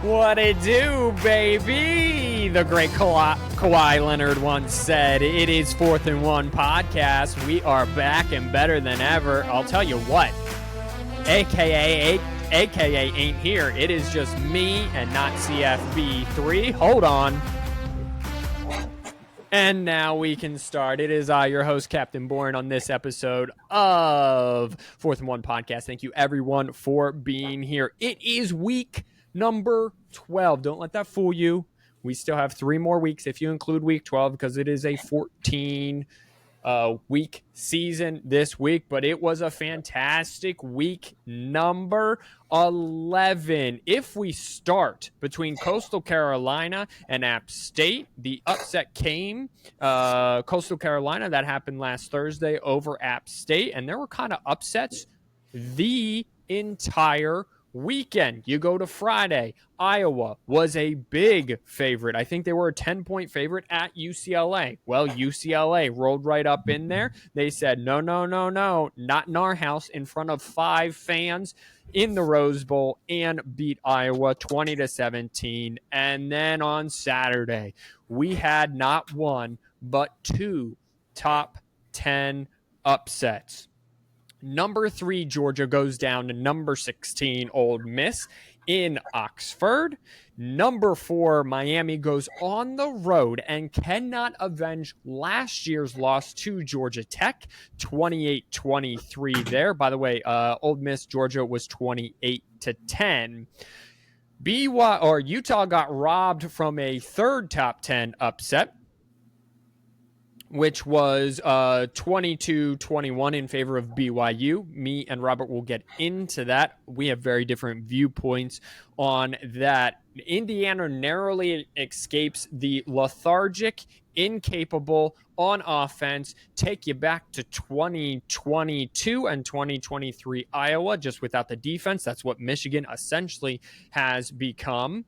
What it do, baby? The great Kawhi Leonard once said, it is 4th and 1 podcast. We are back and better than ever. I'll tell you what, AKA ain't here. It is just me and NotCFBIII. Hold on. And now we can start. It is your host, Captain Boring, on this episode of 4th and 1 podcast. Thank you, everyone, for being here. It is week number 12. Don't let that fool you. We still have 3 more weeks if you include week 12 because it is a 14 week season this week, but it was a fantastic week number 11. If we start between Coastal Carolina and App State, the upset came Coastal Carolina. That happened last Thursday over App State, and there were kind of upsets the entire weekend. You go to Friday. Iowa was a big favorite. I think they were a 10-point favorite at UCLA. Well, UCLA rolled right up in there. They said, no, not in our house, in front of 5 fans in the Rose Bowl, and beat Iowa 20-17. And then on Saturday, we had not 1, but 2 top 10 upsets. Number 3, Georgia goes down to number 16, Ole Miss in Oxford. Number 4, Miami goes on the road and cannot avenge last year's loss to Georgia Tech, 28-23 there. By the way, Ole Miss, Georgia was 28-10. Utah got robbed from a third top 10 upset, which was 22-21 in favor of BYU. Me and Robert will get into that. We have very different viewpoints on that. Indiana narrowly escapes the lethargic, incapable on offense, take you back to 2022 and 2023 Iowa, just without the defense. That's what Michigan essentially has become.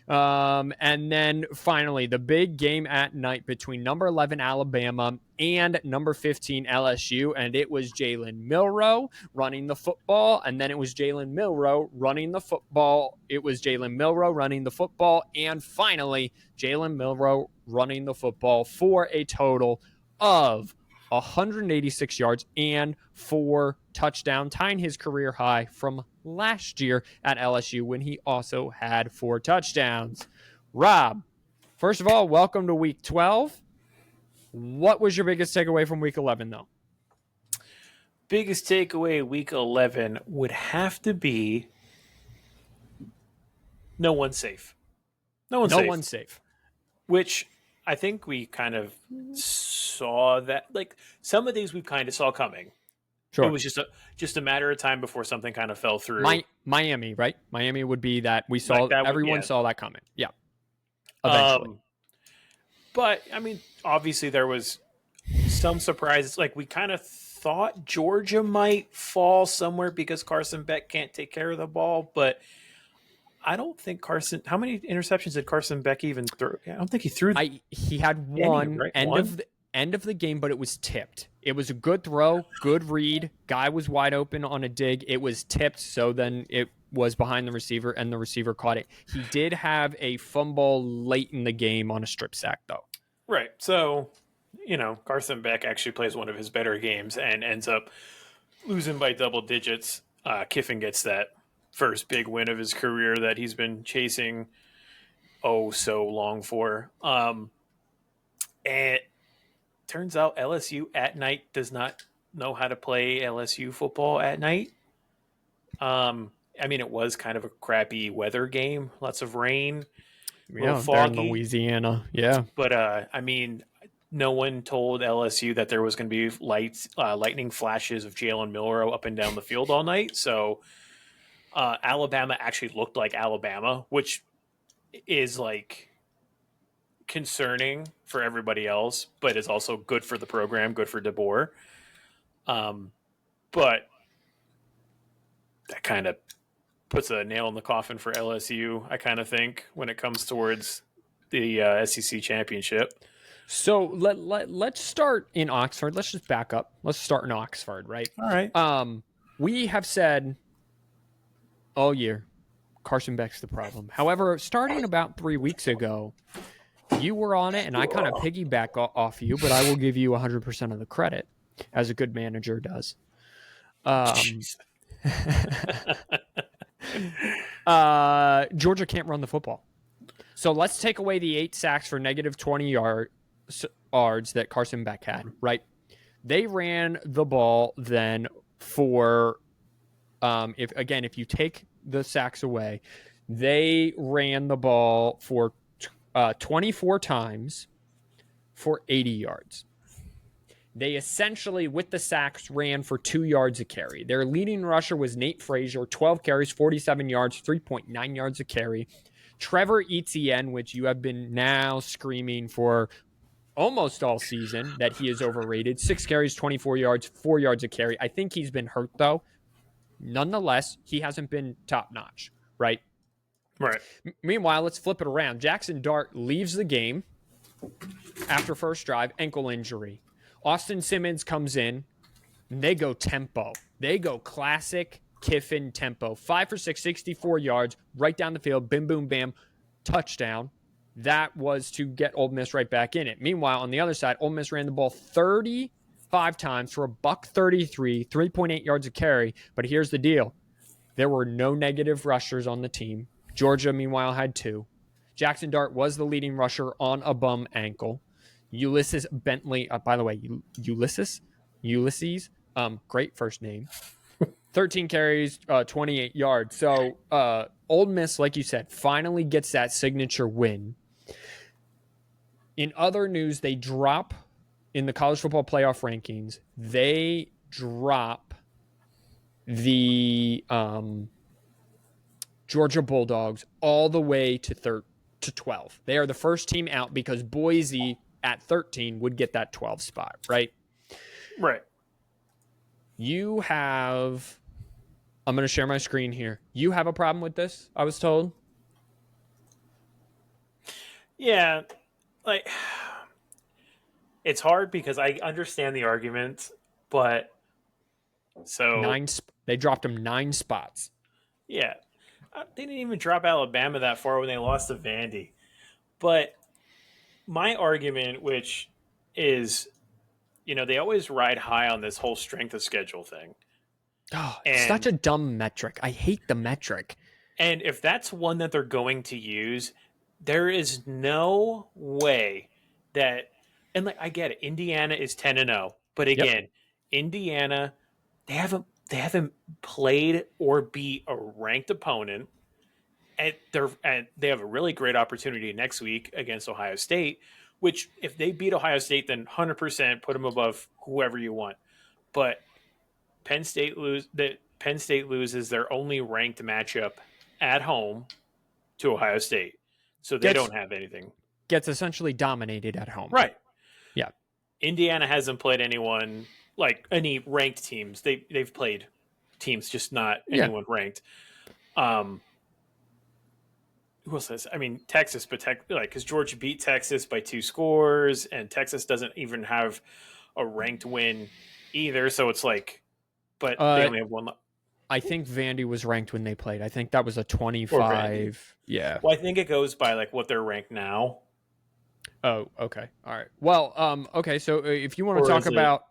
And then finally, the big game at night between number 11 Alabama and number 15 LSU, and it was Jalen Milroe running the football, and then it was Jalen Milroe running the football. It was Jalen Milroe running the football, and finally, Jalen Milroe running the football for a total of 186 yards and 4 touchdowns, tying his career high from last year at LSU when he also had 4 touchdowns. Rob, first of all, welcome to week 12. What was your biggest takeaway from week 11, though? Biggest takeaway week 11 would have to be no one's safe. No one's safe. Which I think we kind of saw that, like, some of these we kind of saw coming. Sure. It was just a matter of time before something kind of fell through. Miami, right? Miami would be that we saw. Like everyone saw that coming. Yeah. Eventually. But I mean, obviously there was some surprises. Like, we kind of thought Georgia might fall somewhere because Carson Beck can't take care of the ball, but I don't think Carson. How many interceptions did Carson Beck even throw? I don't think he threw. He had one, right? End of the game, but it was tipped. It was a good throw, good read. Guy was wide open on a dig. It was tipped, so then it was behind the receiver, and the receiver caught it. He did have a fumble late in the game on a strip sack, though. Right. So, Carson Beck actually plays one of his better games and ends up losing by double digits. Kiffin gets that first big win of his career that he's been chasing so long for. And turns out LSU at night does not know how to play LSU football at night. I mean, it was kind of a crappy weather game, lots of rain, foggy in Louisiana. Yeah, but I mean, no one told LSU that there was going to be lightning flashes of Jalen Milroe up and down the field all night. So Alabama actually looked like Alabama, which is like concerning for everybody else, but is also good for the program, good for DeBoer. But that kind of puts a nail in the coffin for LSU, I kind of think, when it comes towards the SEC championship. So let's start in Oxford. Let's just back up. Let's start in Oxford, right? All right. We have said all year, Carson Beck's the problem. However, starting about 3 weeks ago, you were on it, and I kind of piggyback off you, but I will give you 100% of the credit, as a good manager does. Georgia can't run the football. So let's take away the 8 sacks for negative 20 yards that Carson Beck had, right? They ran the ball then for, if you take the sacks away, they ran the ball for 24 times for 80 yards. They essentially, with the sacks, ran for 2 yards a carry. Their leading rusher was Nate Frazier, 12 carries, 47 yards, 3.9 yards a carry. Trevor Etienne, which you have been now screaming for almost all season that he is overrated, 6 carries, 24 yards, 4 yards a carry. I think he's been hurt, though. Nonetheless, he hasn't been top-notch, right? Right. Meanwhile, let's flip it around. Jackson Dart leaves the game after first drive, ankle injury. Austin Simmons comes in, and they go tempo. They go classic Kiffin tempo. 5 for 6, 64 yards, right down the field, bim, boom, bam, touchdown. That was to get Ole Miss right back in it. Meanwhile, on the other side, Ole Miss ran the ball 35 times for $133, 3.8 yards a carry. But here's the deal. There were no negative rushers on the team. Georgia, meanwhile, had 2. Jackson Dart was the leading rusher on a bum ankle. Ulysses Bentley, by the way, Ulysses, great first name. 13 carries, 28 yards. So Ole Miss, like you said, finally gets that signature win. In other news, they drop in the college football playoff rankings. They drop the Georgia Bulldogs all the way to 12. They are the first team out because Boise at 13 would get that 12 spot, right? Right. You have, I'm going to share my screen here. You have a problem with this, I was told? Yeah. Like, it's hard because I understand the argument, but so they dropped them 9 spots. Yeah. They didn't even drop Alabama that far when they lost to Vandy. But my argument, which is, they always ride high on this whole strength of schedule thing. Oh, it's such a dumb metric. I hate the metric. And if that's one that they're going to use, there is no way that, and like I get it, Indiana is 10-0, but again, Indiana, they haven't played or beat a ranked opponent. And they have a really great opportunity next week against Ohio State, which if they beat Ohio State, then 100% put them above whoever you want. But Penn State loses their only ranked matchup at home to Ohio State, so they don't have anything. Gets essentially dominated at home, right? Yeah. Indiana hasn't played anyone like any ranked teams. They've played teams, just not anyone ranked. Who else says? I mean, Texas, but because Georgia beat Texas by 2 scores, and Texas doesn't even have a ranked win either. So it's like, but they only have one. I think Vandy was ranked when they played. I think that was a 25. Yeah. Well, I think it goes by like what they're ranked now. Oh, okay. All right. Well, okay. So if you want to talk about,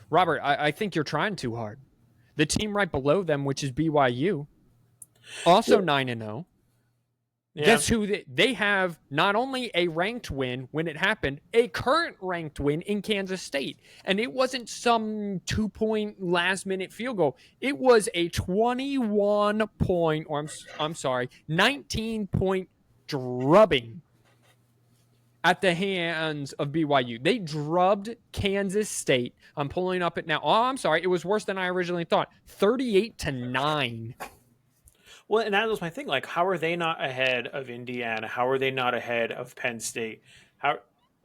Robert, I think you're trying too hard. The team right below them, which is BYU, also 9-0. Yeah. Guess who they have? Not only a ranked win when it happened, a current ranked win in Kansas State. And it wasn't some 2-point last-minute field goal. It was a 19-point drubbing at the hands of BYU. They drubbed Kansas State. I'm pulling up it now. Oh, I'm sorry. It was worse than I originally thought. 38-9. Well, and that was my thing. Like, how are they not ahead of Indiana? How are they not ahead of Penn State?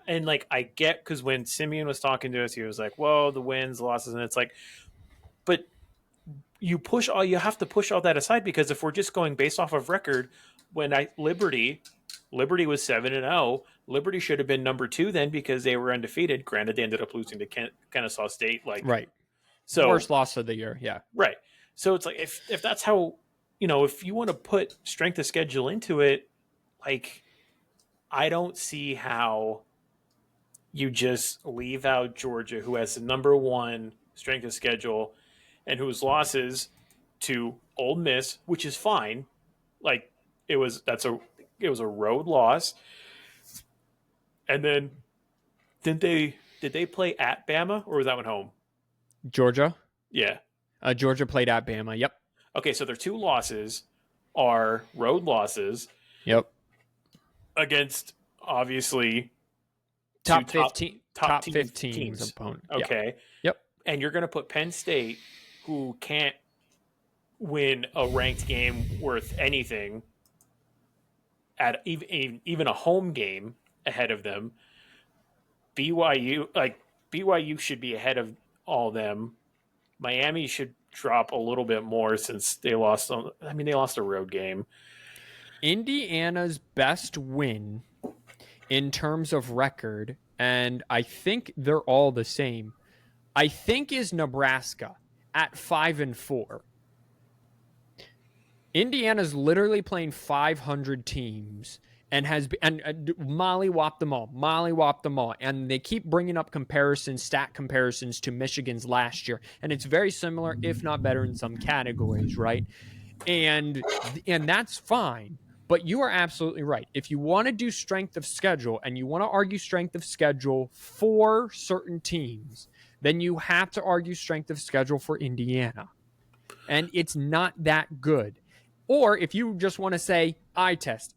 And like, I get, because when Simeon was talking to us, he was like, "Well, the wins, losses," and it's like, but you have to push all that aside, because if we're just going based off of record, Liberty was 7-0. Liberty should have been number 2 then, because they were undefeated. Granted, they ended up losing to Kennesaw State. Like, right. So worst loss of the year. Yeah. Right. So it's like, if that's how. if you want to put strength of schedule into it, like, I don't see how you just leave out Georgia, who has the number one strength of schedule and whose losses to Ole Miss, which is fine. Like, it was a road loss. And then did they play at Bama, or was that one home? Georgia. Yeah. Georgia played at Bama. Yep. Okay, so their two losses are road losses. Yep. Against, obviously, top 15 teams. Opponent. Okay. Yep. And you're going to put Penn State, who can't win a ranked game worth anything, at even a home game ahead of them. BYU should be ahead of all them. Miami should drop a little bit more since they lost a road game. Indiana's best win in terms of record, and I think they're all the same, I think is Nebraska at 5-4. Indiana's literally playing 500 teams and mollywopped them all. And they keep bringing up stat comparisons to Michigan's last year. And it's very similar, if not better in some categories, right? And that's fine. But you are absolutely right. If you want to do strength of schedule and you want to argue strength of schedule for certain teams, then you have to argue strength of schedule for Indiana. And it's not that good. Or if you just want to say, eye test,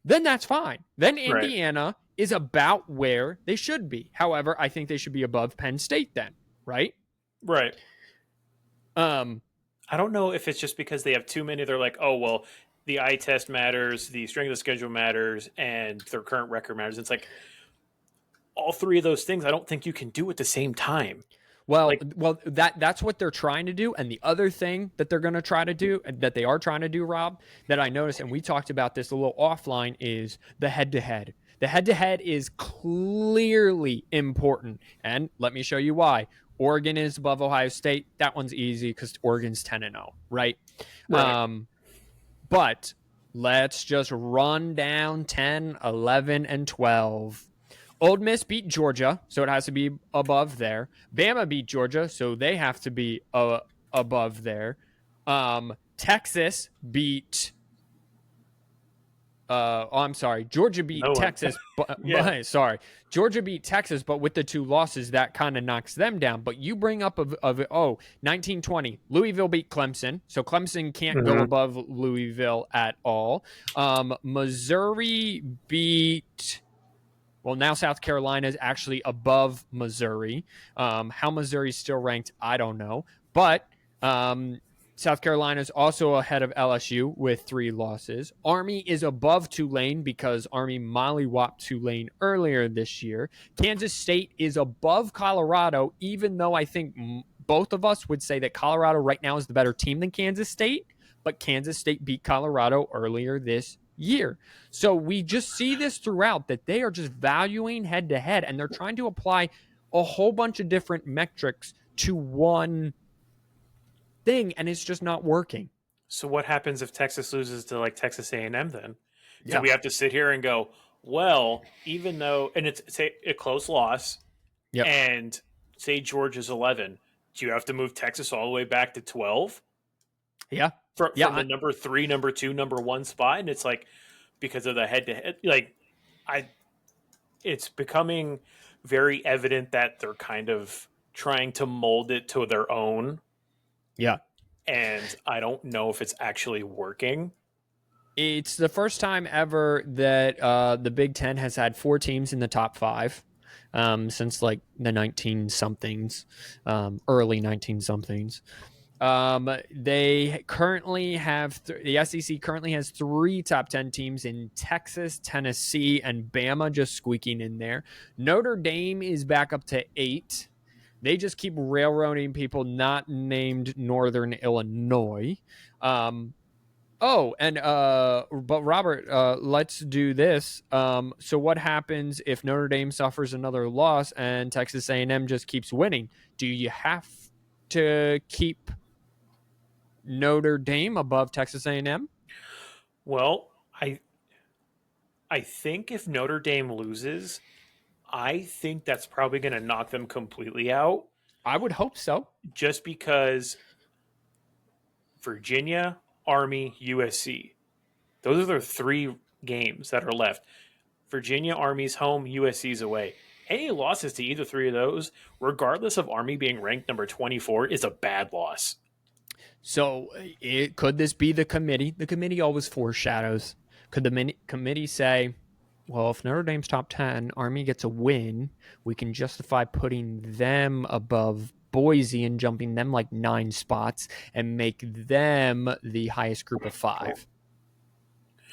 then that's fine. Then Indiana is about where they should be. However, I think they should be above Penn State then, right? Right. I don't know if it's just because they have too many. They're like, oh, well, the eye test matters, the strength of schedule matters, and their current record matters. It's like all three of those things I don't think you can do at the same time. Well, that's what they're trying to do. And the other thing that they're going to try to do, that they are trying to do, Rob, that I noticed, and we talked about this a little offline, is the head-to-head. The head-to-head is clearly important. And let me show you why. Oregon is above Ohio State. That one's easy because Oregon's 10-0, right? But let's just run down 10, 11, and 12. Ole Miss beat Georgia, so it has to be above there. Bama beat Georgia, so they have to be above there. Texas beat... Georgia beat Texas. Georgia beat Texas, but with the two losses, that kind of knocks them down. But you bring up 1920. Louisville beat Clemson, so Clemson can't go above Louisville at all. Missouri beat... Well, now South Carolina is actually above Missouri. How Missouri's still ranked, I don't know. But South Carolina is also ahead of LSU with 3 losses. Army is above Tulane because Army mollywopped Tulane earlier this year. Kansas State is above Colorado, even though I think both of us would say that Colorado right now is the better team than Kansas State. But Kansas State beat Colorado earlier this year. So we just see this throughout, that they are just valuing head to head, and they're trying to apply a whole bunch of different metrics to one thing, and it's just not working. So what happens if Texas loses to like Texas A&M then? Do we have to sit here and go, well, even though, and it's a close loss, and say Georgia's 11, do you have to move Texas all the way back to 12? Yeah. From the number 3, number 2, number 1 spot, and it's like because of the head-to-head, it's becoming very evident that they're kind of trying to mold it to their own. Yeah, and I don't know if it's actually working. It's the first time ever that the Big Ten has had 4 teams in the top 5 since like the 19-somethings, early 19-somethings. They currently have the SEC currently has 3 top 10 teams in Texas, Tennessee, and Bama just squeaking in there. Notre Dame is back up to 8. They just keep railroading people not named Northern Illinois. But Robert, let's do this. So what happens if Notre Dame suffers another loss and Texas A&M just keeps winning? Do you have to keep Notre Dame above Texas A&M? Well, I think if Notre Dame loses, I think that's probably going to knock them completely out. I would hope so. Just because Virginia, Army, USC, those are their 3 games that are left. Virginia, Army's home, USC's away. Any losses to either 3 of those, regardless of Army being ranked number 24, is a bad loss. So could this be the committee? The committee always foreshadows. Could the committee say, well, if Notre Dame's top 10, Army gets a win, we can justify putting them above Boise and jumping them like 9 spots and make them the highest group of 5.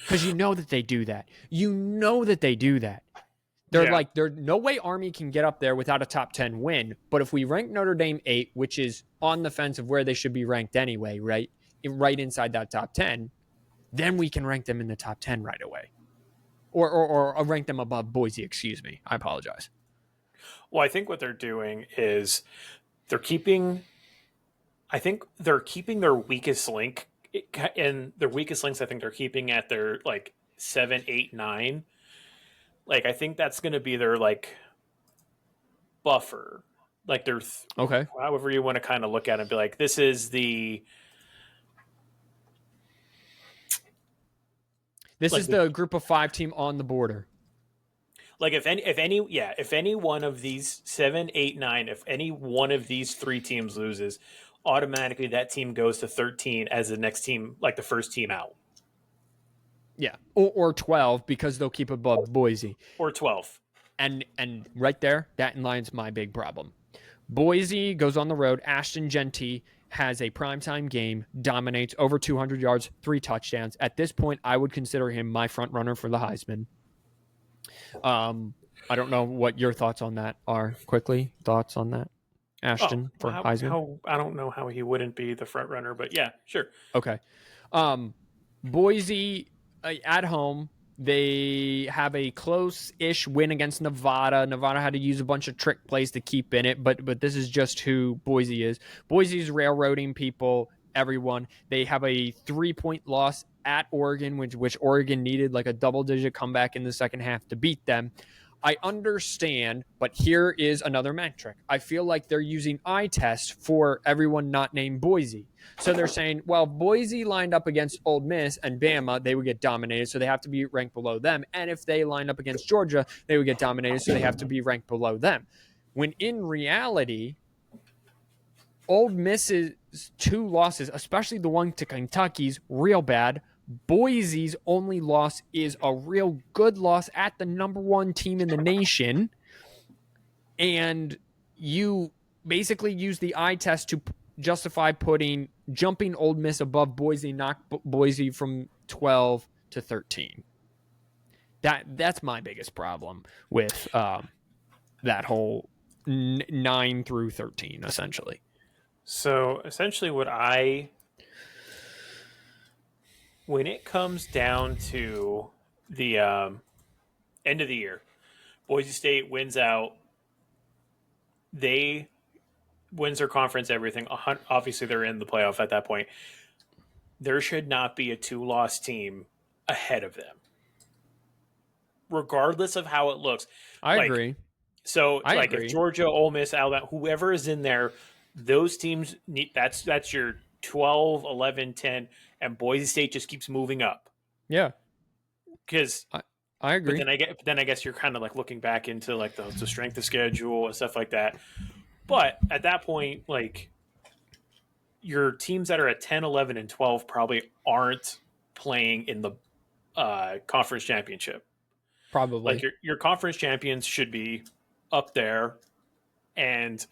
Because you know that they do that. There's no way Army can get up there without a top 10 win. But if we rank Notre Dame 8, which is on the fence of where they should be ranked anyway, right inside that top 10, then we can rank them in the top 10 right away. Or rank them above Boise, excuse me. I apologize. Well, I think what they're doing is they're keeping their weakest link. And their weakest links, I think they're keeping at their 7, 8, 9. I think that's going to be their buffer. Their okay. However you want to kind of look at it and be like, this is the the group of 5 team on the border. If any one of these 7, 8, 9, if any one of these 3 teams loses, automatically that team goes to 13 as the next team, the first team out. Yeah, or 12 because they'll keep above Boise. Or 12. And right there, that in line's my big problem. Boise goes on the road. Ashton Genty has a primetime game, dominates over 200 yards, 3 touchdowns. At this point, I would consider him my front runner for the Heisman. I don't know what your thoughts on that are. Quickly, thoughts on that? Ashton for Heisman? I don't know how he wouldn't be the front runner, but yeah, sure. Okay. Boise at home, they have a close-ish win against Nevada. Nevada had to use a bunch of trick plays to keep in it, but this is just who Boise is. Boise's railroading people, everyone. They have a 3-point loss at Oregon, which Oregon needed a double-digit comeback in the second half to beat them. I understand, but here is another metric. I feel like they're using eye tests for everyone not named Boise. So they're saying, well, Boise lined up against Ole Miss and Bama, they would get dominated, so they have to be ranked below them. And if they lined up against Georgia, they would get dominated, so they have to be ranked below them. When in reality, Ole Miss's 2 losses, especially the one to Kentucky's, real bad. Boise's only loss is a real good loss at the number 1 team in the nation. And you basically use the eye test to justify jumping Ole Miss above Boise, knock Boise from 12 to 13. That's my biggest problem with that whole 9 through 13, essentially. So essentially when it comes down to the end of the year, Boise State wins out. They wins their conference, everything. Obviously, they're in the playoff at that point. There should not be a 2-loss team ahead of them, regardless of how it looks. I agree. So, if Georgia, Ole Miss, Alabama, whoever is in there, those teams need that's your 12, 11, 10, and Boise State just keeps moving up. Yeah, because I agree. But then I guess you're kind of looking back into the strength of schedule and stuff like that. But at that point, your teams that are at 10, 11, and 12 probably aren't playing in the conference championship. Probably. Your conference champions should be up there. And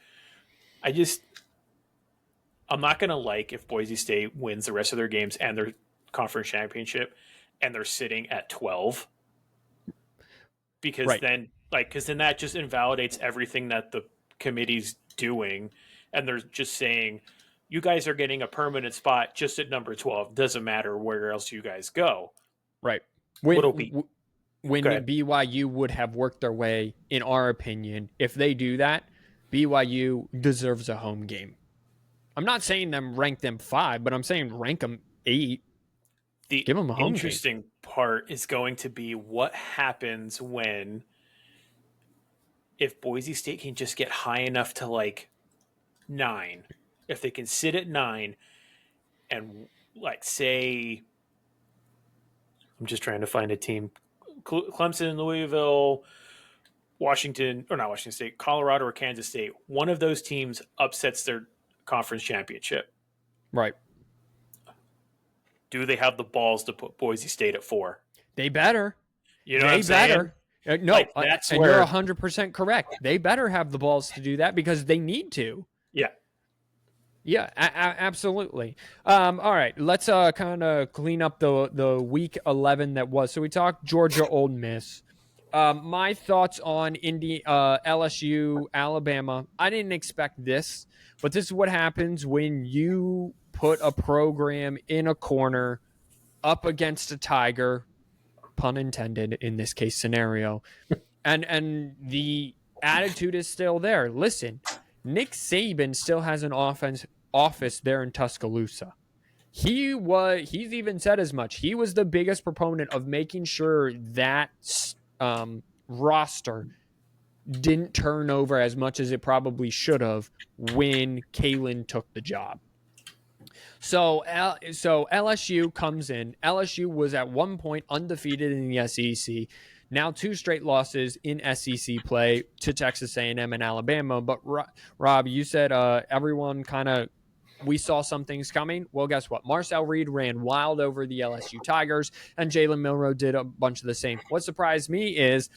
I'm not going to if Boise State wins the rest of their games and their conference championship and they're sitting at 12. Because then that just invalidates everything that the committee's doing. And they're just saying, you guys are getting a permanent spot just at number 12. Doesn't matter where else you guys go. Right. When BYU would have worked their way, in our opinion, if they do that, BYU deserves a home game. I'm not saying rank them 5, but I'm saying rank them 8. The Give them a home interesting part is going to be what happens if Boise State can just get high enough to like 9. If they can sit at 9 and like say, I'm just trying to find a team, Clemson, Louisville, Washington, or not Washington State, Colorado or Kansas State, one of those teams upsets their conference championship. Right. Do they have the balls to put Boise State at 4? They better. You know what I'm saying? No, like, that's and where you're 100% correct. They better have the balls to do that because they need to. Yeah. Yeah, absolutely. All right, let's kind of clean up the week 11 that was. So we talked Georgia, Ole Miss. My thoughts on LSU, Alabama. I didn't expect this, but this is what happens when you put a program in a corner up against a tiger, pun intended in this case scenario, and the attitude is still there. Listen, Nick Saban still has an office there in Tuscaloosa. He's even said as much. He was the biggest proponent of making sure that roster didn't turn over as much as it probably should have when Kalen took the job. So LSU comes in. LSU was at one point undefeated in the SEC. Now 2 straight losses in SEC play to Texas A&M and Alabama. But Rob, you said everyone we saw some things coming. Well, guess what? Marcel Reed ran wild over the LSU Tigers, and Jalen Milroe did a bunch of the same. What surprised me is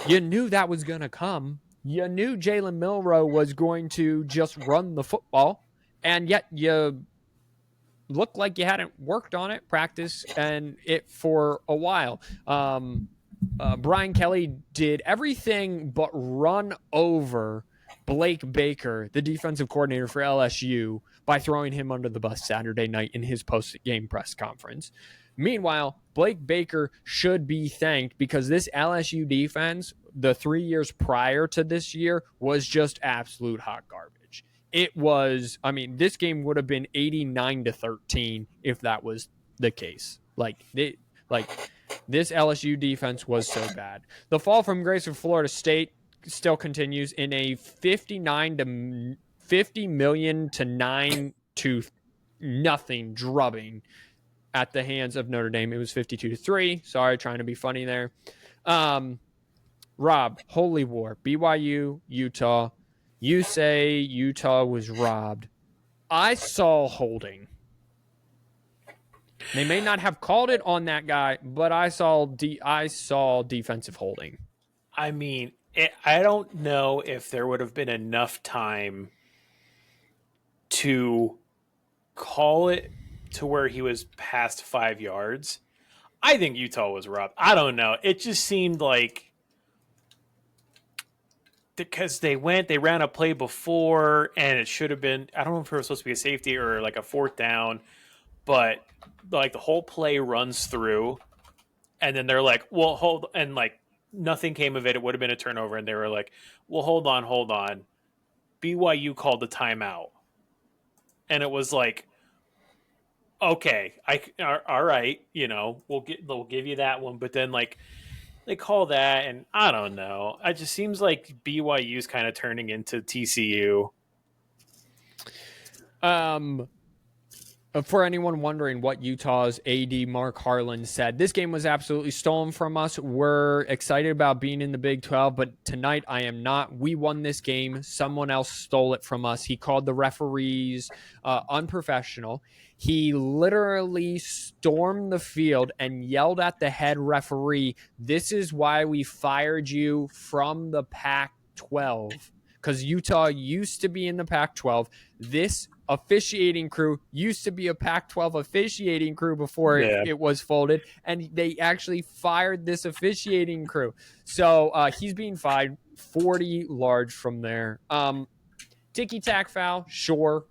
you knew that was going to come. You knew Jalen Milroe was going to just run the football, and yet you looked like you hadn't worked on it, practice, and it for a while. Brian Kelly did everything but run over Blake Baker, the defensive coordinator for LSU, by throwing him under the bus Saturday night in his post-game press conference. Meanwhile, Blake Baker should be thanked because this LSU defense, the 3 years prior to this year, was just absolute hot garbage. It was, this game would have been 89-13 if that was the case. This LSU defense was so bad. The fall from grace of Florida State still continues in a 50 million to 9 to nothing drubbing at the hands of Notre Dame. It was 52-3. Sorry, trying to be funny there. Rob, Holy War, BYU, Utah. You say Utah was robbed. I saw holding. They may not have called it on that guy, but I saw defensive holding. I don't know if there would have been enough time to call it to where he was past 5 yards. I think Utah was robbed. I don't know. It just seemed like because they ran a play before and it should have been, I don't know if it was supposed to be a safety or like a 4th down, but like the whole play runs through and then they're like, well, hold, and like nothing came of it. It would have been a turnover. And they were like, well, hold on. BYU called the timeout. And it was like, okay, all right, we'll give you that one. But then like they call that, and I don't know. It just seems like BYU's kind of turning into TCU. For anyone wondering what Utah's AD Mark Harlan said, this game was absolutely stolen from us. We're excited about being in the Big 12, but tonight I am not. We won this game. Someone else stole it from us. He called the referees unprofessional. He literally stormed the field and yelled at the head referee, "This is why we fired you from the Pac-12." Because Utah used to be in the Pac-12. This officiating crew used to be a Pac-12 officiating crew before it was folded, and they actually fired this officiating crew. So he's being fined 40 large from there. Ticky-tack foul, sure.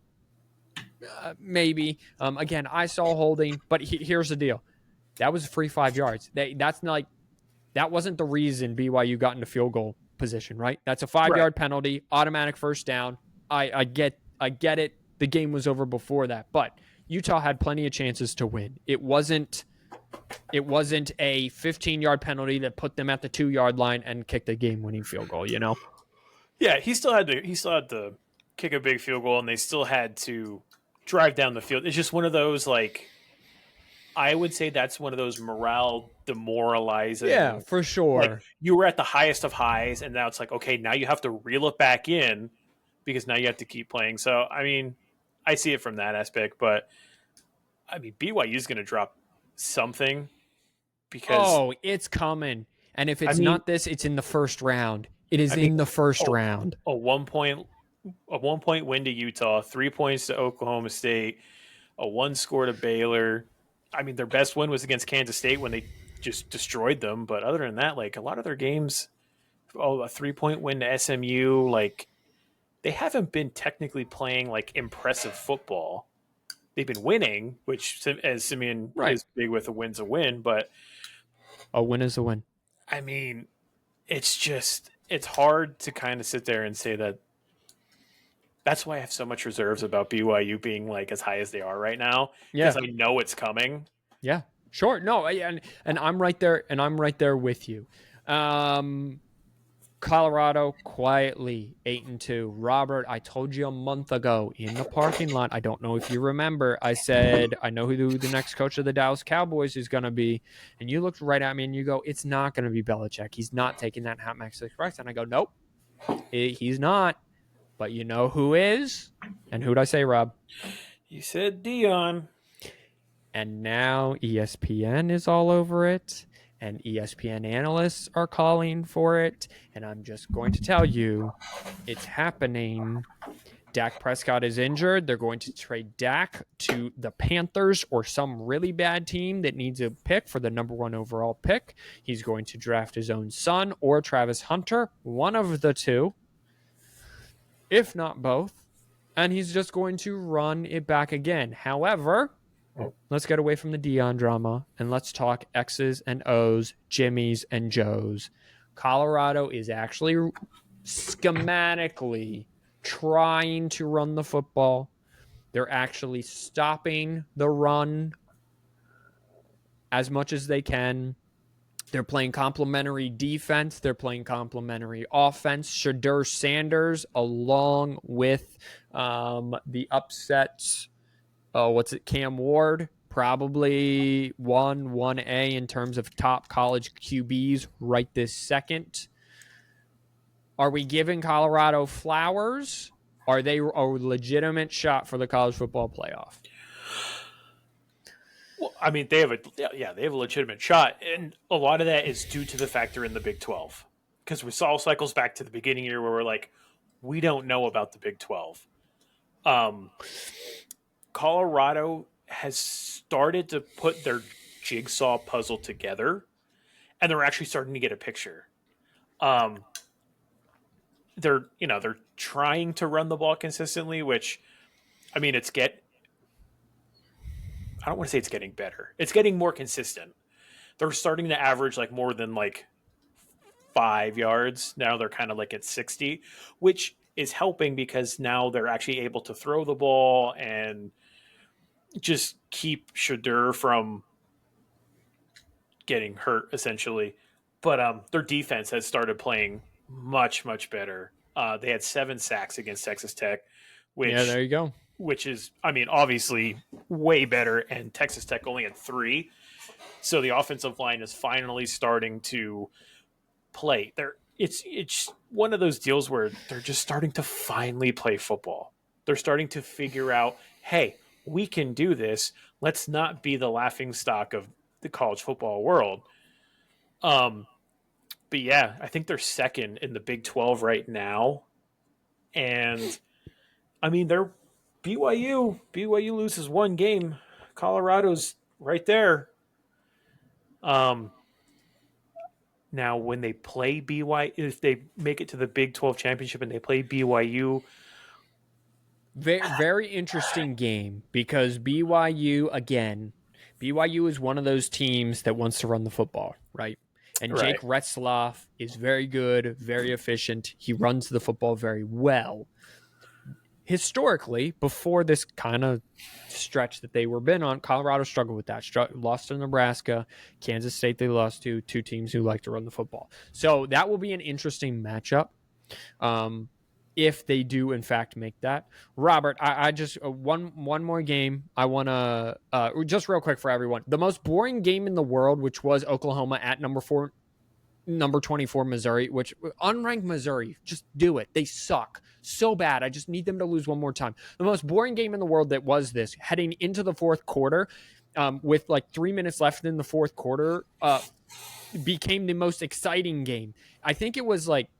Maybe. Again, I saw holding, but here's the deal. That was a free 5 yards. That wasn't the reason BYU got into field goal position, right? That's a 5-yard penalty, automatic first down. I get I get it. The game was over before that, but Utah had plenty of chances to win. It wasn't a 15-yard penalty that put them at the 2-yard line and kicked a game-winning field goal, you know? Yeah, he still had to kick a big field goal, and they still had to drive down the field. It's just one of those, like, I would say that's one of those morale demoralizing. Yeah, for sure. Like, you were at the highest of highs, and now it's like, okay, now you have to reel it back in because now you have to keep playing. So, I mean, I see it from that aspect, but I mean, BYU is going to drop something because it's coming. And if it's not this, it's in the first round. It is in the first round. A 1-point win to Utah, 3 points to Oklahoma State, a 1 score to Baylor. I mean, their best win was against Kansas State when they just destroyed them. But other than that, like, a lot of their games, a 3-point win to SMU, like, they haven't been technically playing like impressive football. They've been winning, which, as Simeon is big with, a win's a win, but a win is a win. I mean, it's hard to kind of sit there and say that. That's why I have so much reserves about BYU being like as high as they are right now. Because I know it's coming. Yeah, sure. No, and I'm right there, and I'm right there with you. Colorado quietly 8-2. Robert, I told you a month ago in the parking lot. I don't know if you remember. I said I know who the next coach of the Dallas Cowboys is going to be, and you looked right at me and you go, "It's not going to be Belichick. He's not taking that Hot Max Express." And I go, "Nope, he's not." But you know who is? And who'd I say, Rob? You said Dion. And now ESPN is all over it. And ESPN analysts are calling for it. And I'm just going to tell you, it's happening. Dak Prescott is injured. They're going to trade Dak to the Panthers or some really bad team that needs a pick for the number 1 overall pick. He's going to draft his own son or Travis Hunter, one of the two, if not both. And he's just going to run it back again. However, let's get away from the Dion drama and let's talk X's and O's, Jimmys and Joes. Colorado is actually schematically trying to run the football. They're actually stopping the run as much as they can. They're playing complementary defense. They're playing complementary offense. Shedeur Sanders, along with the upsets, Cam Ward, probably 1A in terms of top college QBs right this second. Are we giving Colorado flowers? Are they a legitimate shot for the college football playoff? Well, I mean, they have a legitimate shot, and a lot of that is due to the factor in the Big 12. Because we saw cycles back to the beginning year where we're like, we don't know about the Big 12. Colorado has started to put their jigsaw puzzle together, and they're actually starting to get a picture. They're trying to run the ball consistently, which, I mean, I don't want to say it's getting better. It's getting more consistent. They're starting to average like more than like 5 yards. Now they're kind of like at 60, which is helping because now they're actually able to throw the ball and just keep Shedeur from getting hurt, essentially. But their defense has started playing much, much better. They had 7 sacks against Texas Tech, which there you go. Which is, I mean, obviously way better, and Texas Tech only had 3. So the offensive line is finally starting to play. It's one of those deals where they're just starting to finally play football. They're starting to figure out, hey, we can do this. Let's not be the laughingstock of the college football world. But yeah, I think they're second in the Big 12 right now. And I mean, they're BYU loses 1 game. Colorado's right there. Now, when they play BYU, if they make it to the Big 12 championship and they play BYU, very, very interesting game because BYU is one of those teams that wants to run the football, right? And Jake Retzlaff is very good, very efficient. He runs the football very well. historically, before this kind of stretch that they were been on, Colorado struggled with that. Lost to Nebraska, Kansas State they lost to, two teams who like to run the football. So that will be an interesting matchup. If they do in fact make that. Robert, I just one more game I want to just real quick for everyone. The most boring game in the world, which was Oklahoma at number 24 Missouri, which unranked Missouri, just do it. They suck so bad. I just need them to lose one more time. The most boring game in the world that was this, heading into the fourth quarter, with like 3 minutes left in the fourth quarter, became the most exciting game. I think it was like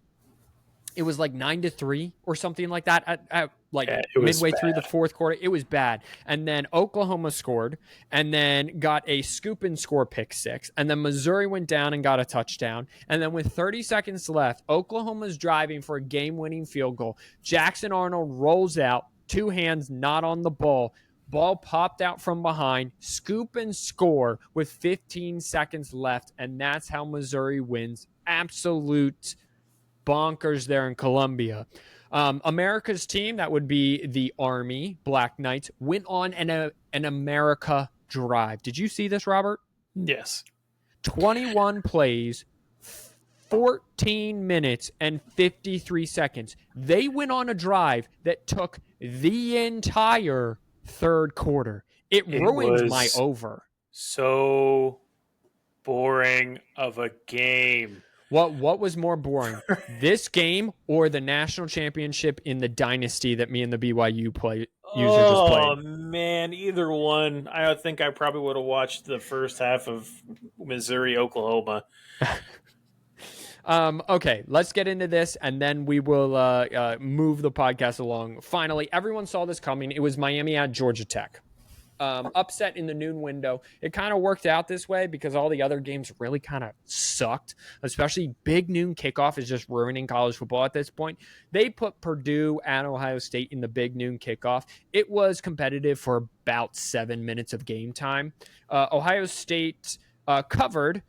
9-3 or something like that at midway through the fourth quarter. It was bad. And then Oklahoma scored and then got a scoop and score pick six. And then Missouri went down and got a touchdown. And then with 30 seconds left, Oklahoma's driving for a game-winning field goal. Jackson Arnold rolls out, two hands not on the ball. Ball popped out from behind, scoop and score with 15 seconds left. And that's how Missouri wins. Absolute bonkers there in Columbia. America's team, that would be the Army Black Knights, went on an America drive. Did you see this, Robert? Yes. 21 plays, 14 minutes and 53 seconds. They went on a drive that took the entire third quarter. It ruined my over. So boring of a game. What was more boring, this game or the national championship in the dynasty that me and the BYU users just played? Oh, man, either one. I think I probably would have watched the first half of Missouri, Oklahoma. Okay, let's get into this, and then we will move the podcast along. Finally, everyone saw this coming. It was Miami at Georgia Tech. Upset in the noon window. It kind of worked out this way because all the other games really kind of sucked, especially big noon kickoff is just ruining college football at this point. They put Purdue at Ohio State in the big noon kickoff. It was competitive for about 7 minutes of game time. Ohio State covered,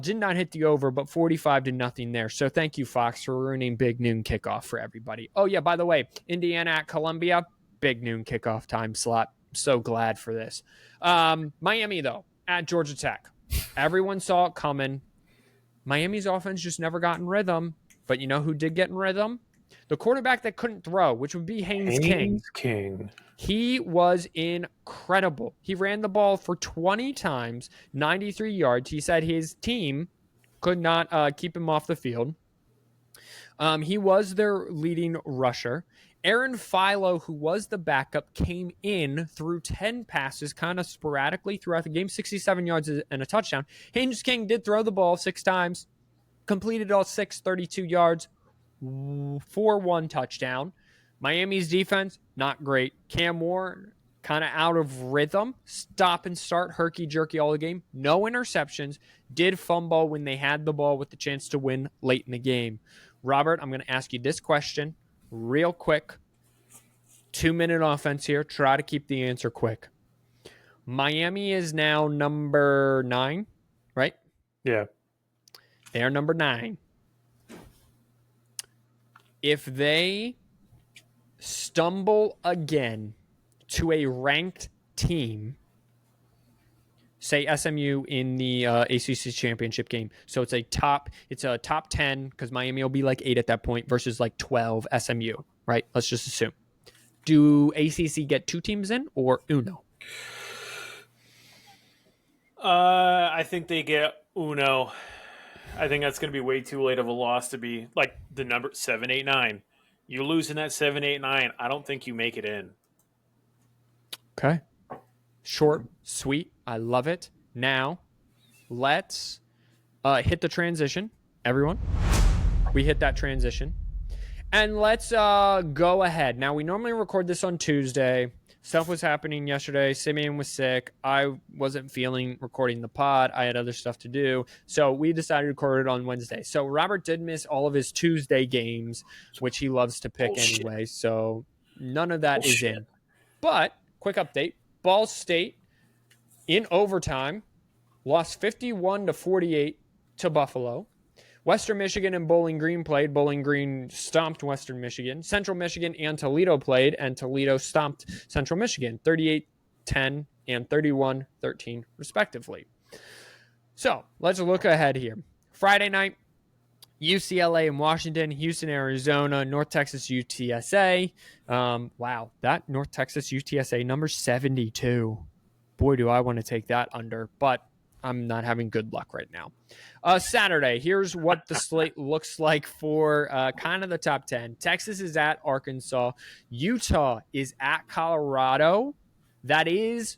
did not hit the over, but 45-0 there. So thank you, Fox, for ruining big noon kickoff for everybody. Oh yeah, by the way, Indiana at Columbia, big noon kickoff time slot. So glad for this. Miami, though, at Georgia Tech. Everyone saw it coming. Miami's offense just never got in rhythm. But you know who did get in rhythm? The quarterback that couldn't throw, which would be Haynes King. He was incredible. He ran the ball for 20 times, 93 yards. He said his team could not keep him off the field. He was their leading rusher. Aaron Philo, who was the backup, came in through 10 passes kind of sporadically throughout the game, 67 yards and a touchdown. Haynes King did throw the ball 6 times, completed all 6, 32 yards for 1 touchdown. Miami's defense, not great. Cam Ward, kind of out of rhythm, stop and start, herky-jerky all the game. No interceptions, did fumble when they had the ball with the chance to win late in the game. Robert, I'm going to ask you this question real quick. 2-minute offense here. Try to keep the answer quick. Miami is now number 9, right? Yeah. They are number 9. If they stumble again to a ranked team, say SMU in the ACC championship game, so it's a top 10 because Miami will be like 8 at that point versus like 12 SMU, right? Let's just assume. Do ACC get 2 teams in or uno? I think they get uno. I think that's going to be way too late of a loss to be like the number 7, 8, 9. You lose in that 7, 8, 9. I don't think you make it in. Okay. Short, sweet. I love it. Now, let's hit the transition. Everyone, we hit that transition. And let's go ahead. Now, we normally record this on Tuesday. Stuff was happening yesterday. Simeon was sick. I wasn't feeling recording the pod. I had other stuff to do. So we decided to record it on Wednesday. So Robert did miss all of his Tuesday games, which he loves to pick anyway. So none of that is in. But, quick update. Ball State, in overtime, lost 51-48 to Buffalo. Western Michigan and Bowling Green played. Bowling Green stomped Western Michigan. Central Michigan and Toledo played, and Toledo stomped Central Michigan 38-10 and 31-13, respectively. So let's look ahead here. Friday night, UCLA and Washington, Houston, Arizona, North Texas, UTSA. Wow, that North Texas UTSA number 72. Boy, do I want to take that under, but I'm not having good luck right now. Saturday, here's what the slate looks like for kind of the top 10. Texas is at Arkansas. Utah is at Colorado. That is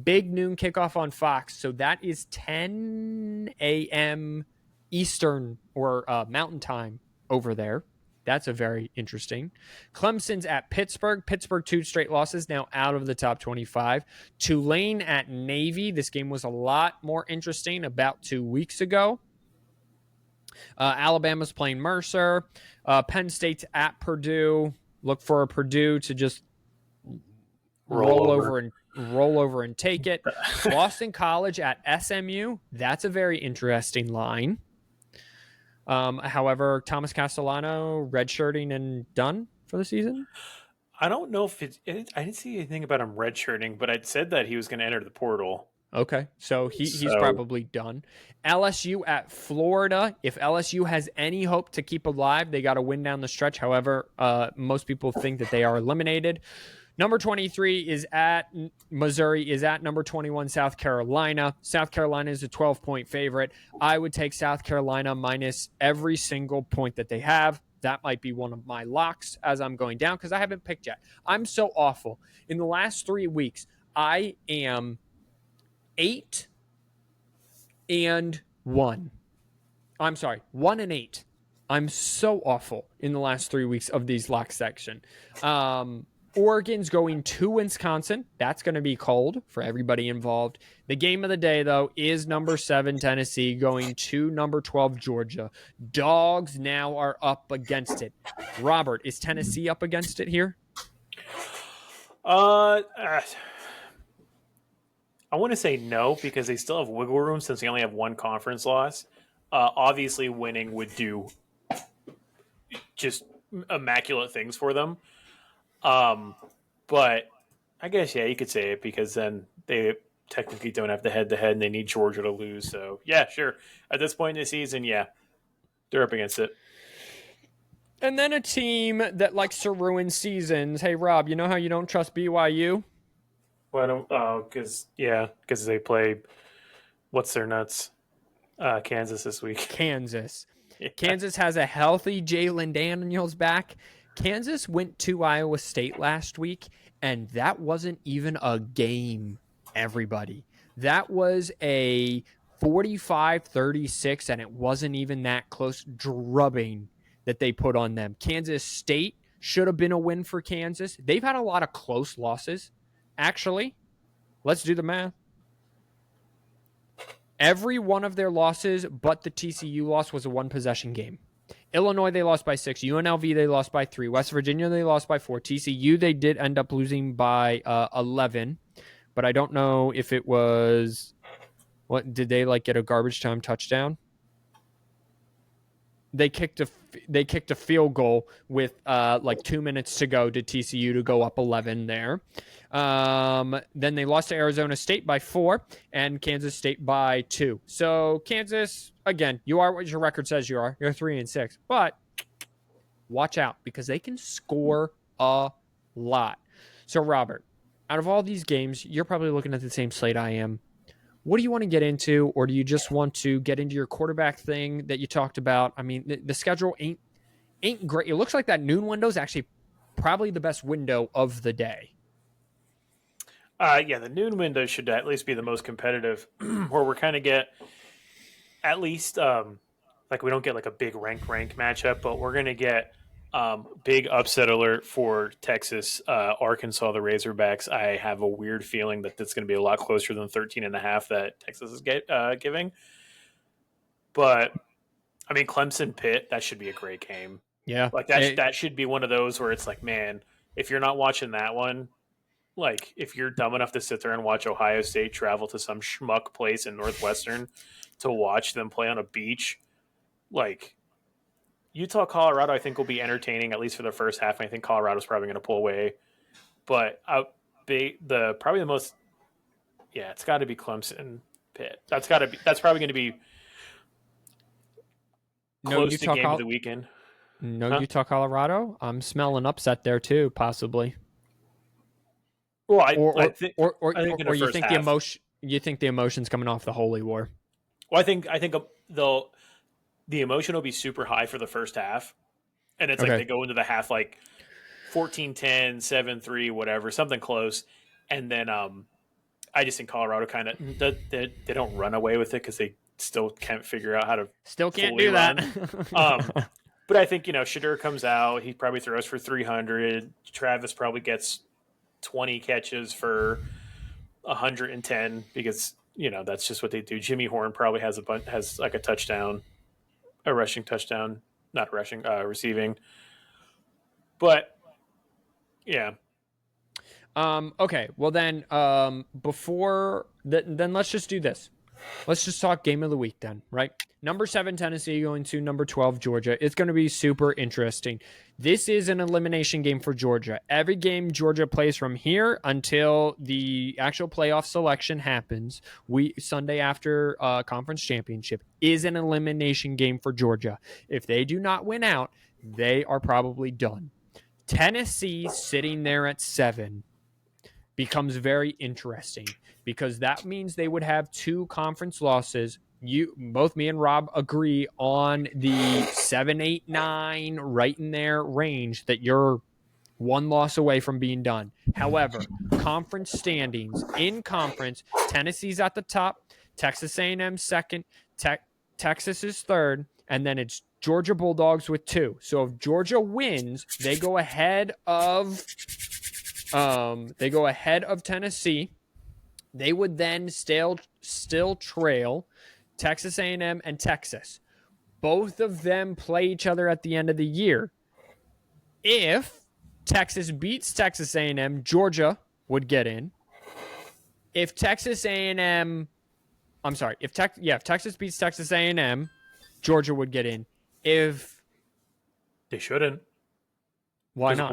big noon kickoff on Fox. So that is 10 a.m. Eastern or Mountain Time over there. That's a very interesting. Clemson's at Pittsburgh. Pittsburgh, 2 straight losses, now out of the top 25. Tulane at Navy. This game was a lot more interesting about 2 weeks ago. Alabama's playing Mercer. Penn State's at Purdue. Look for a Purdue to just roll over and take it. Boston College at SMU. That's a very interesting line. However, Thomas Castellano redshirting and done for the season. I don't know if I didn't see anything about him redshirting, but I'd said that he was going to enter the portal. Okay, so he's probably done. LSU at Florida. If LSU has any hope to keep alive, they got to win down the stretch. However, most people think that they are eliminated. Number 23 is at Missouri, is at number 21, South Carolina. South Carolina is a 12-point favorite. I would take South Carolina minus every single point that they have. That might be one of my locks as I'm going down because I haven't picked yet. I'm so awful. In the last 3 weeks, I am 8-1. I'm sorry, 1-8. I'm so awful in the last 3 weeks of these lock section. Oregon's going to Wisconsin. That's going to be cold for everybody involved. The game of the day, though, is number 7, Tennessee, going to number 12, Georgia. Dogs now are up against it. Robert, is Tennessee up against it here? I want to say no because they still have wiggle room since they only have 1 conference loss. Obviously, winning would do just immaculate things for them. But I guess, yeah, you could say it because then they technically don't have the head-to-head and they need Georgia to lose. So, yeah, sure. At this point in the season, yeah, they're up against it. And then a team that likes to ruin seasons. Hey, Rob, you know how you don't trust BYU? Well, because they play, what's their nuts? Kansas this week. Kansas. Yeah. Kansas has a healthy Jalen Daniels back. Kansas went to Iowa State last week, and that wasn't even a game, everybody. That was a 45-36, and it wasn't even that close drubbing that they put on them. Kansas State should have been a win for Kansas. They've had a lot of close losses. Actually, let's do the math. Every one of their losses but the TCU loss was a 1-possession game. Illinois, they lost by 6. UNLV, they lost by 3. West Virginia, they lost by 4. TCU, they did end up losing by 11. But I don't know if it was... What did they get a garbage time touchdown? They kicked a field goal with 2 minutes to go to TCU to go up 11 there. Then they lost to Arizona State by 4 and Kansas State by 2. So Kansas, again, you are what your record says you are. You're 3-6, but watch out because they can score a lot. So Robert, out of all these games, you're probably looking at the same slate I am. What do you want to get into, or do you just want to get into your quarterback thing that you talked about? I mean, the schedule ain't great. It looks like that noon window is actually probably the best window of the day. Yeah, the noon window should at least be the most competitive, where we're kind of get at least we don't get a big rank matchup, but we're gonna get big upset alert for Texas, Arkansas, the Razorbacks. I have a weird feeling that that's going to be a lot closer than 13.5 that Texas is giving. But I mean, Clemson Pitt, that should be a great game. Yeah, that should be one of those where it's man, if you're not watching that one, if you're dumb enough to sit there and watch Ohio State travel to some schmuck place in Northwestern to watch them play on a beach, Utah, Colorado, I think will be entertaining at least for the first half. And I think Colorado's probably going to pull away. But probably the most, it's got to be Clemson, Pitt. That's probably going to be close to game of the weekend. No, Utah, Colorado. I'm smelling upset there too, possibly. Well, I think you think the emotion. You think the emotion's coming off the Holy War? Well, I think the emotion will be super high for the first half, and it's like they go into the half like 14-10, 7-3, whatever, something close, and then I just think Colorado kind of they don't run away with it because they still can't figure out how to can't do that. But I think Shadur comes out, he probably throws for 300. Travis probably gets 20 catches for 110 because that's just what they do. Jimmy Horn probably has like a touchdown, a rushing touchdown, not rushing, receiving. But yeah. Okay. Well then, then let's just do this. Let's just talk game of the week then, right? Number 7 Tennessee going to number 12 Georgia. It's going to be super interesting. This is an elimination game for Georgia. Every game Georgia plays from here until the actual playoff selection happens, Sunday after conference championship, is an elimination game for Georgia. If they do not win out, they are probably done. Tennessee sitting there at 7 becomes very interesting because that means they would have 2 conference losses. Both me and Rob agree on the 7, 8, 9 right in their range that you're 1 loss away from being done. However, conference standings in conference, Tennessee's at the top, Texas A&M second, Texas is third, and then it's Georgia Bulldogs with 2. So if Georgia wins, they go ahead of Tennessee. They would then still trail Texas A&M and Texas. Both of them play each other at the end of the year. If Texas beats Texas A&M, Georgia would get in. If Texas beats Texas A&M, Georgia would get in. If they shouldn't. Why not?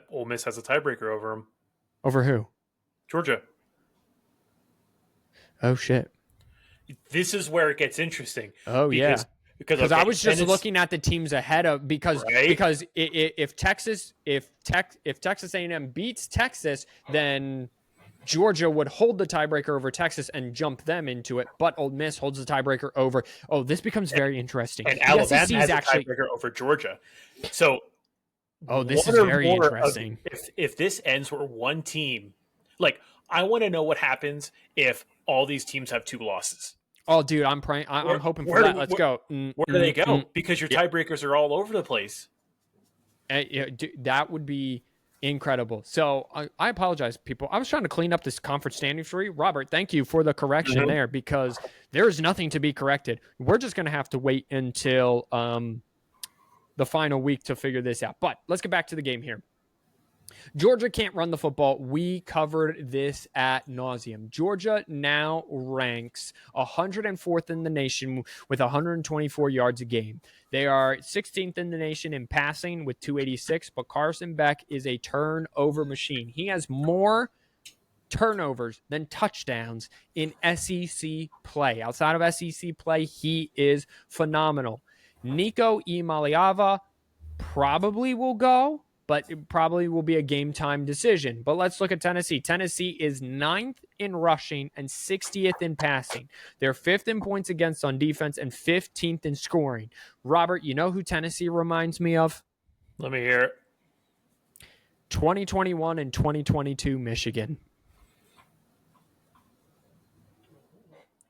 Ole Miss has a tiebreaker over them. Over who? Georgia. Oh shit! This is where it gets interesting. Because I was just looking at the teams ahead of because if Texas A&M beats Texas, then Georgia would hold the tiebreaker over Texas and jump them into it, but Ole Miss holds the tiebreaker over. Oh, this becomes very interesting. And Alabama has a tiebreaker over Georgia. So, this is very interesting. If this ends where one team, like, I want to know what happens if all these teams have 2 losses. Oh, dude, I'm praying. I'm hoping for that. Let's go. Where do they go? Because your tiebreakers are all over the place. That would be incredible. So I apologize, people. I was trying to clean up this conference standings for you. Robert, thank you for the correction there because there is nothing to be corrected. We're just going to have to wait until the final week to figure this out. But let's get back to the game here. Georgia can't run the football. We covered this ad nauseum. Georgia now ranks 104th in the nation with 124 yards a game. They are 16th in the nation in passing with 286, but Carson Beck is a turnover machine. He has more turnovers than touchdowns in SEC play. Outside of SEC play, he is phenomenal. Nico Iamaleava probably will go, but it probably will be a game-time decision. But let's look at Tennessee. Tennessee is 9th in rushing and 60th in passing. They're 5th in points against on defense and 15th in scoring. Robert, you know who Tennessee reminds me of? Let me hear it. 2021 and 2022 Michigan.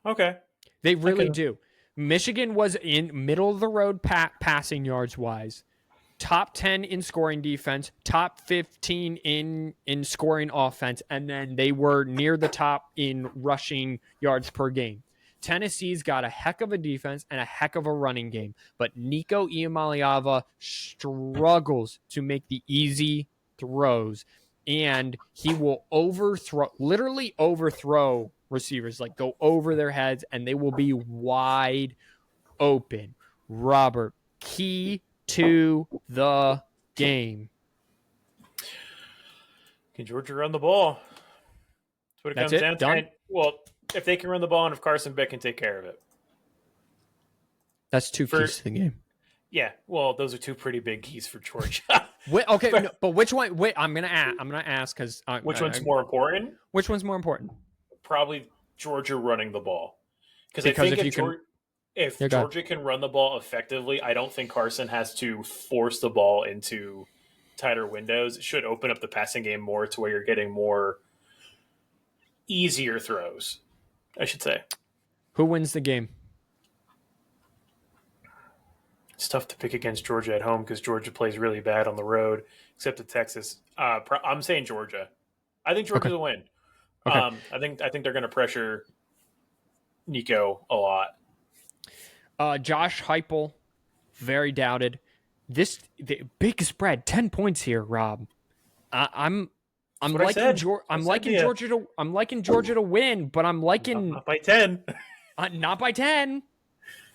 Okay. They really do. Michigan was in middle-of-the-road passing yards-wise. Top 10 in scoring defense, top 15 in scoring offense, and then they were near the top in rushing yards per game. Tennessee's got a heck of a defense and a heck of a running game, but Nico Iamaleava struggles to make the easy throws, and he will literally overthrow receivers, like go over their heads, and they will be wide open. Robert, key to the game. Can Georgia run the ball? That's what it That's comes it? down Done? to. Well, if they can run the ball and if Carson Beck can take care of it. That's two keys to the game. Yeah, well, those are two pretty big keys for Georgia. Okay, but which one? Wait, I'm gonna ask because which one's more important? Which one's more important? Probably Georgia running the ball. Because I think if Georgia can run the ball effectively, I don't think Carson has to force the ball into tighter windows. It should open up the passing game more to where you're getting more easier throws, I should say. Who wins the game? It's tough to pick against Georgia at home because Georgia plays really bad on the road, except at Texas. I'm saying Georgia. I think Georgia's a win. Okay. I think they're going to pressure Nico a lot. Josh Heupel, very doubted. The big spread, 10 points here, Rob. I'm liking Georgia to win, but I'm liking not by 10. Not by 10.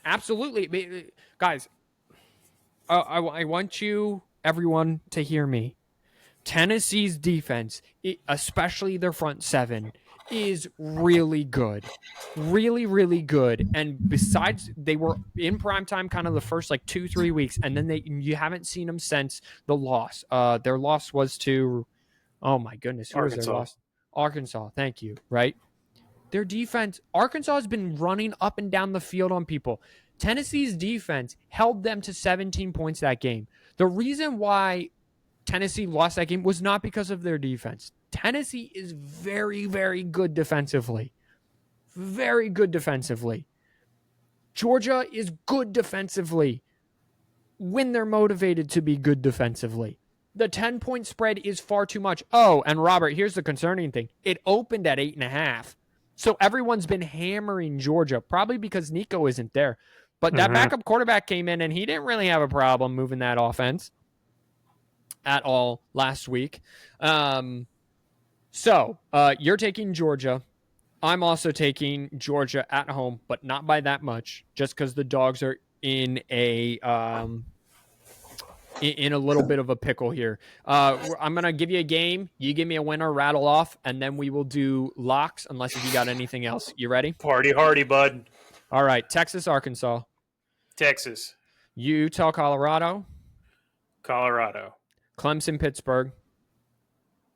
Absolutely, guys. I want everyone to hear me. Tennessee's defense, especially their front seven, is really good. Really, really good. And besides, they were in primetime kind of the first 2-3 weeks, and then you haven't seen them since the loss. Their loss was to, oh my goodness, who was their loss? Arkansas. Thank you. Right? Their defense, Arkansas has been running up and down the field on people. Tennessee's defense held them to 17 points that game. The reason why Tennessee lost that game was not because of their defense. Tennessee is very, very good defensively. Very good defensively. Georgia is good defensively when they're motivated to be good defensively. The 10-point spread is far too much. Oh, and Robert, here's the concerning thing. It opened at 8.5. So everyone's been hammering Georgia, probably because Nico isn't there. But that backup quarterback came in, and he didn't really have a problem moving that offense at all last week. So you're taking Georgia. I'm also taking Georgia at home, but not by that much, just because the dogs are in a little bit of a pickle here. I'm going to give you a game. You give me a winner, rattle off, and then we will do locks, unless if you got anything else. You ready? Party hardy, bud. All right. Texas, Arkansas. Texas. Utah, Colorado. Colorado. Clemson, Pittsburgh.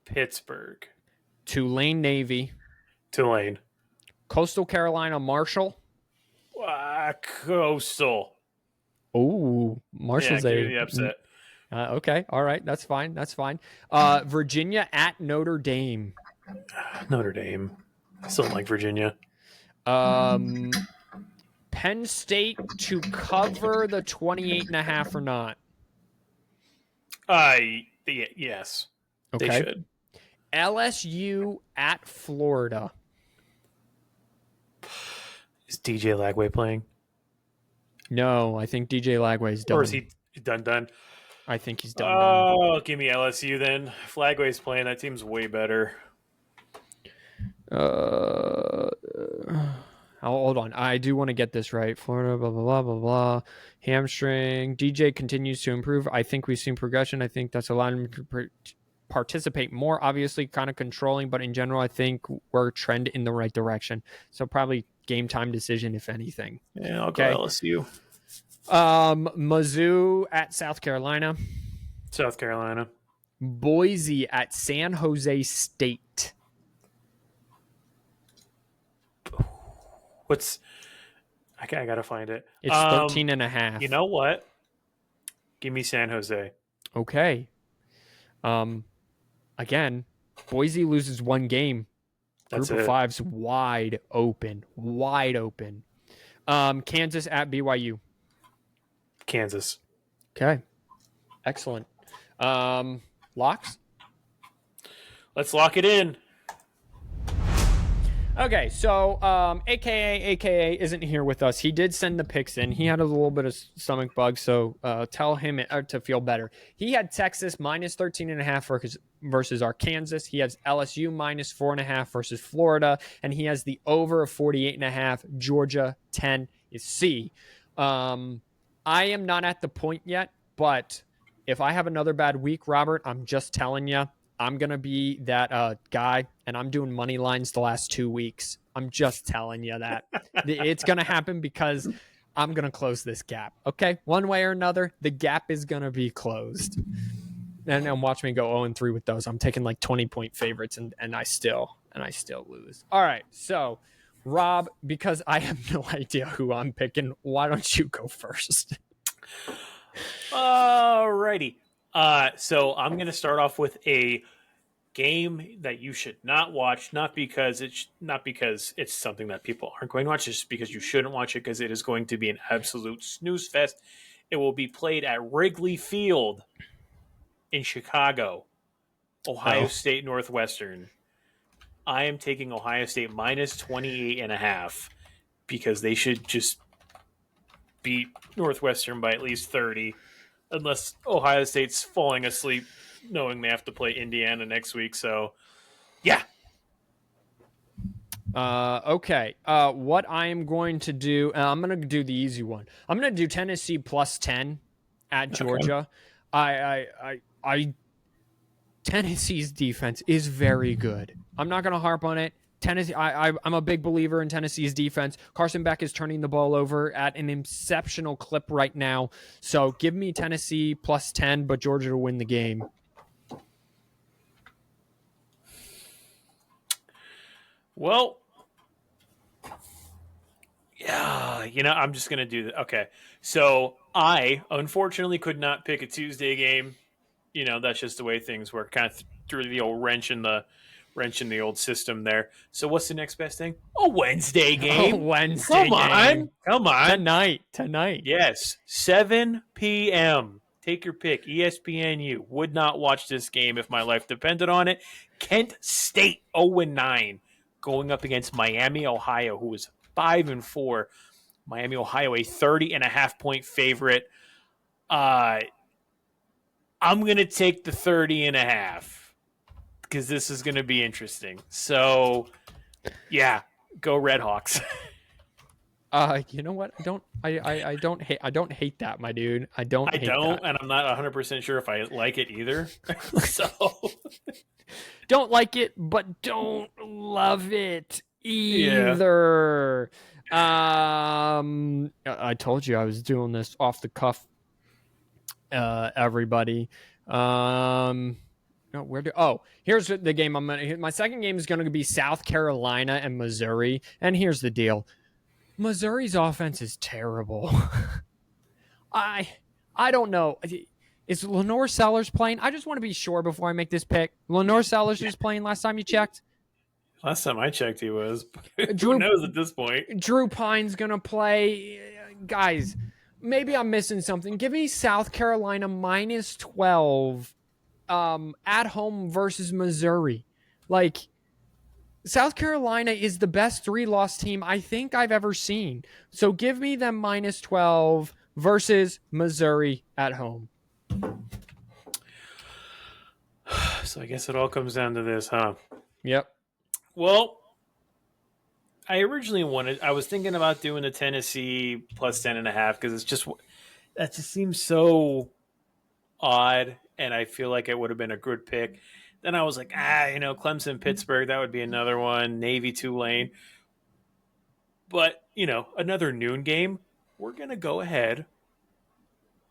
Pittsburgh. Tulane, Navy. Tulane. Coastal Carolina, Marshall. Coastal. Oh, Marshall's give me the upset. Okay. All right. That's fine. Virginia at Notre Dame. Notre Dame. I still don't like Virginia. Penn State to cover the 28.5 or not? Yes. Okay. They should. LSU at Florida. Is DJ Lagway playing? No, I think DJ Lagway's done. Or is he done? I think he's done. Oh, give me LSU then. Flagway's playing. That team's way better. Hold on. I do want to get this right. Florida, blah, blah, blah, blah, blah. Hamstring. DJ continues to improve. I think we've seen progression. I think that's allowed him to participate more. Obviously, kind of controlling, but in general, I think we're trend in the right direction. So probably game time decision, if anything. Yeah, I'll go LSU. Mizzou at South Carolina. South Carolina. Boise at San Jose State. I gotta find it. It's 13.5. You know what? Give me San Jose. Okay. Again, Boise loses one game. Group of five's wide open. Kansas at BYU. Kansas. Okay. Excellent. Locks? Let's lock it in. Okay, so AKA isn't here with us. He did send the picks in. He had a little bit of stomach bug, so tell him to feel better. He had Texas minus 13.5 versus Arkansas. He has LSU minus 4.5 versus Florida, and he has the over of 48.5. Georgia 10 is C. I am not at the point yet But if I have another bad week, Robert, I'm just telling you, I'm going to be that guy, and I'm doing money lines the last 2 weeks. I'm just telling you that. It's going to happen because I'm going to close this gap. Okay? One way or another, the gap is going to be closed. And watch me go 0-3 with those. I'm taking like 20-point favorites, and I still lose. All right. So, Rob, because I have no idea who I'm picking, why don't you go first? Alrighty. So I'm going to start off with a game that you should not watch, not because it's something that people aren't going to watch, just because you shouldn't watch it, because it is going to be an absolute snooze fest. It will be played at Wrigley Field in Chicago, Ohio State Northwestern. I am taking Ohio State minus 28.5 because they should just beat Northwestern by at least 30, unless Ohio State's falling asleep knowing they have to play Indiana next week. So, yeah. Okay. What I am going to do, I'm going to do the easy one. I'm going to do Tennessee plus 10 at Georgia. Okay. Tennessee's defense is very good. I'm not going to harp on it. Tennessee, I'm a big believer in Tennessee's defense. Carson Beck is turning the ball over at an exceptional clip right now. So give me Tennessee plus 10, but Georgia to win the game. Well, yeah, I'm just going to do that. Okay. So I, unfortunately, could not pick a Tuesday game. That's just the way things work. Kind of threw the old wrench in the old system there. So what's the next best thing? A Wednesday game. Come on. Tonight. Yes. 7 p.m. Take your pick. ESPNU. Would not watch this game if my life depended on it. Kent State 0-9 going up against Miami, Ohio, who is 5-4. Miami, Ohio, a 30.5-point favorite. I'm going to take the 30.5 because this is going to be interesting. So, yeah, go Red Hawks. You know what? I don't hate that, my dude. I don't, and I'm not 100% sure if I like it either. So, don't like it, but don't love it either. Yeah. I told you I was doing this off the cuff. Everybody. Here's the game my second game is going to be South Carolina and Missouri. And here's the deal. Missouri's offense is terrible. I don't know. Is Lenore Sellers playing? I just want to be sure before I make this pick. Lenore Sellers was playing last time you checked? Last time I checked, he was. Who knows at this point? Drew Pine's going to play. Guys, maybe I'm missing something. Give me South Carolina minus 12 at home versus Missouri. Like, South Carolina is the best 3-loss team I think I've ever seen. So give me them minus 12 versus Missouri at home. So I guess it all comes down to this, huh? Yep. Well, I was thinking about doing the Tennessee plus 10.5 because that just seems so odd, and I feel like it would have been a good pick. Then I was like, Clemson, Pittsburgh, that would be another one. Navy, Tulane. But, another noon game. We're going to go ahead.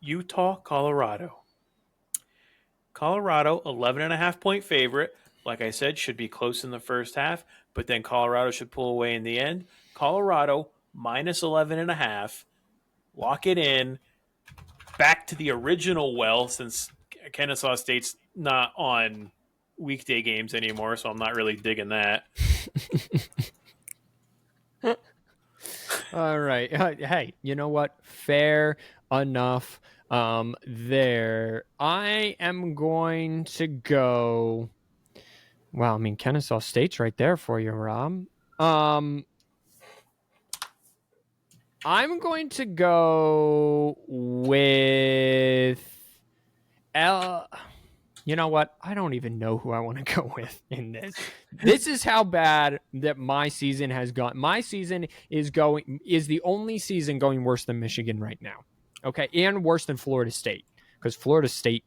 Utah, Colorado. Colorado, 11.5-point favorite. Like I said, should be close in the first half, but then Colorado should pull away in the end. Colorado, minus 11.5. Lock it in. Back to the original well, since Kennesaw State's not on weekday games anymore, so I'm not really digging that. All right. Hey, you know what? Fair enough. There. I am going to go. Wow, I mean, Kennesaw State's right there for you, Rob. I'm going to go with You know what? I don't even know who I want to go with in this. This is how bad that my season has gone. My season is the only season going worse than Michigan right now. Okay, and worse than Florida State. because Florida State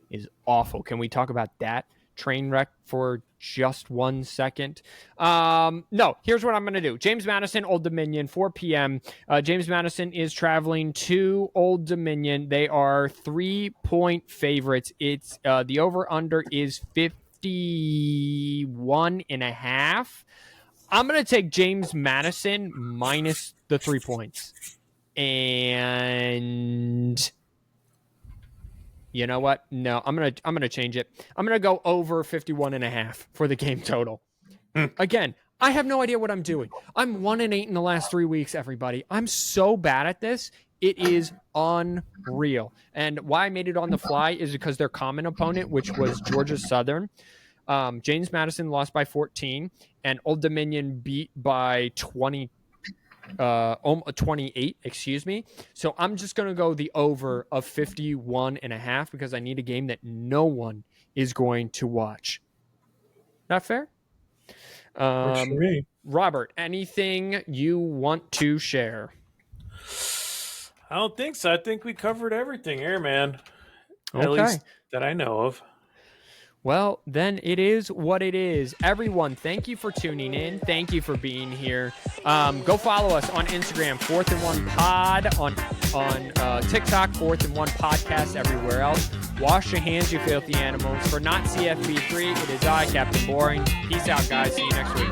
is awful. Can we talk about that train wreck for just 1 second? No, here's what I'm going to do. James Madison, Old Dominion, 4 p.m. James Madison is traveling to Old Dominion. They are 3-point favorites. It's the over-under is 51.5. I'm going to take James Madison minus the 3 points. And you know what? No, I'm gonna change it. I'm gonna go over 51.5 for the game total. Again, I have no idea what I'm doing. I'm 1-8 in the last 3 weeks, everybody. I'm so bad at this. It is unreal. And why I made it on the fly is because their common opponent, which was Georgia Southern, James Madison lost by 14, and Old Dominion beat by 28, excuse me. So I'm just going to go the over of 51.5 because I need a game that no one is going to watch. Not fair? Robert, anything you want to share? I don't think so. I think we covered everything here, man. Okay. At least that I know of. Well, then it is what it is. Everyone, thank you for tuning in. Thank you for being here. Go follow us on Instagram, 4th and 1 Pod, on TikTok, 4th and 1 Podcast, everywhere else. Wash your hands, you filthy animals. For NotCFBIII, it is I, Captain Boring. Peace out, guys. See you next week.